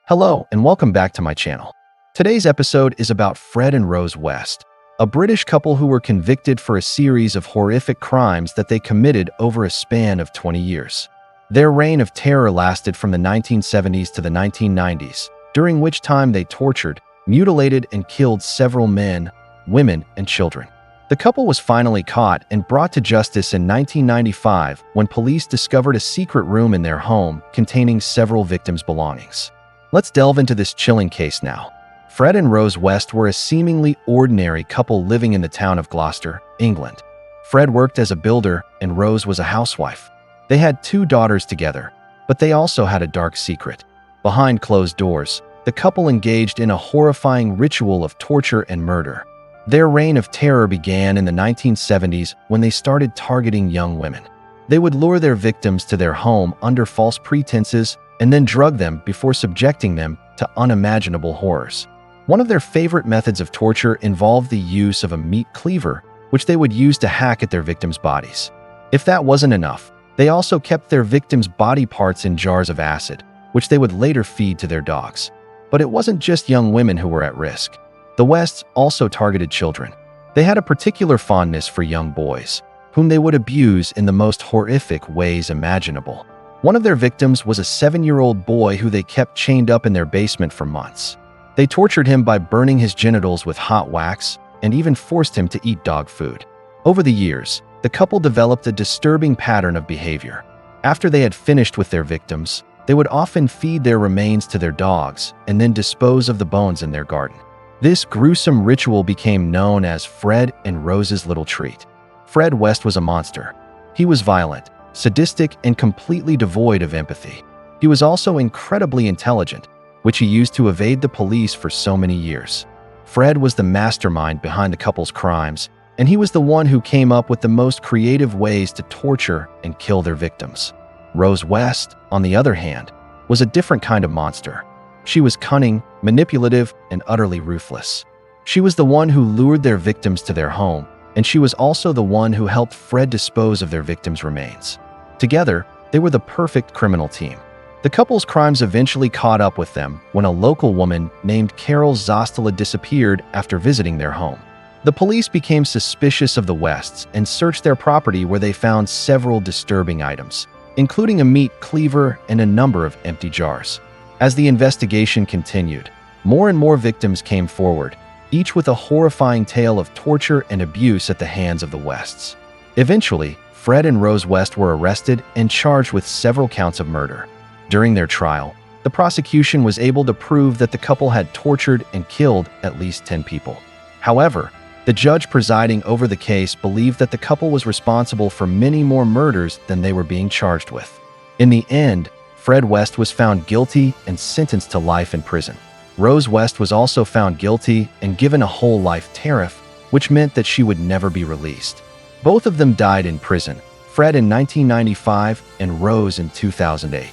Hello and welcome back to my channel. Today's episode is about Fred and Rose West, a British couple who were convicted for a series of horrific crimes that they committed over a span of 20 years. Their reign of terror lasted from the 1970s to the 1990s, during which time they tortured, mutilated, and killed several men, women, and children. The couple was finally caught and brought to justice in 1995 when police discovered a secret room in their home containing several victims' belongings. Let's delve into this chilling case now. Fred and Rose West were a seemingly ordinary couple living in the town of Gloucester, England. Fred worked as a builder and Rose was a housewife. They had 2 daughters together, but they also had a dark secret. Behind closed doors, the couple engaged in a horrifying ritual of torture and murder. Their reign of terror began in the 1970s when they started targeting young women. They would lure their victims to their home under false pretenses and then drug them before subjecting them to unimaginable horrors. One of their favorite methods of torture involved the use of a meat cleaver, which they would use to hack at their victims' bodies. If that wasn't enough, they also kept their victims' body parts in jars of acid, which they would later feed to their dogs. But it wasn't just young women who were at risk. The Wests also targeted children. They had a particular fondness for young boys, whom they would abuse in the most horrific ways imaginable. One of their victims was a 7-year-old boy who they kept chained up in their basement for months. They tortured him by burning his genitals with hot wax and even forced him to eat dog food. Over the years, the couple developed a disturbing pattern of behavior. After they had finished with their victims, they would often feed their remains to their dogs and then dispose of the bones in their garden. This gruesome ritual became known as Fred and Rose's Little Treat. Fred West was a monster. He was violent, sadistic, and completely devoid of empathy. He was also incredibly intelligent, which he used to evade the police for so many years. Fred was the mastermind behind the couple's crimes, and he was the one who came up with the most creative ways to torture and kill their victims. Rose West, on the other hand, was a different kind of monster. She was cunning, manipulative, and utterly ruthless. She was the one who lured their victims to their home, and she was also the one who helped Fred dispose of their victims' remains. Together, they were the perfect criminal team. The couple's crimes eventually caught up with them when a local woman named Carol Zostala disappeared after visiting their home. The police became suspicious of the Wests and searched their property where they found several disturbing items, including a meat cleaver and a number of empty jars. As the investigation continued, more and more victims came forward, each with a horrifying tale of torture and abuse at the hands of the Wests. Eventually, Fred and Rose West were arrested and charged with several counts of murder. During their trial, the prosecution was able to prove that the couple had tortured and killed at least 10 people. However, the judge presiding over the case believed that the couple was responsible for many more murders than they were being charged with. In the end, Fred West was found guilty and sentenced to life in prison. Rose West was also found guilty and given a whole life tariff, which meant that she would never be released. Both of them died in prison, Fred in 1995 and Rose in 2008.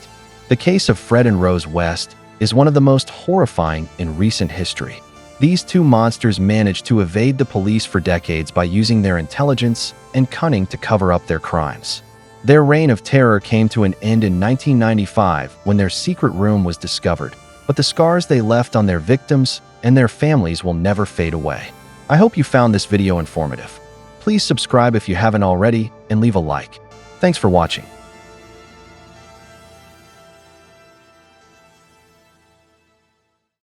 The case of Fred and Rose West is one of the most horrifying in recent history. These 2 monsters managed to evade the police for decades by using their intelligence and cunning to cover up their crimes. Their reign of terror came to an end in 1995 when their secret room was discovered, but the scars they left on their victims and their families will never fade away. I hope you found this video informative. Please subscribe if you haven't already and leave a like. Thanks for watching.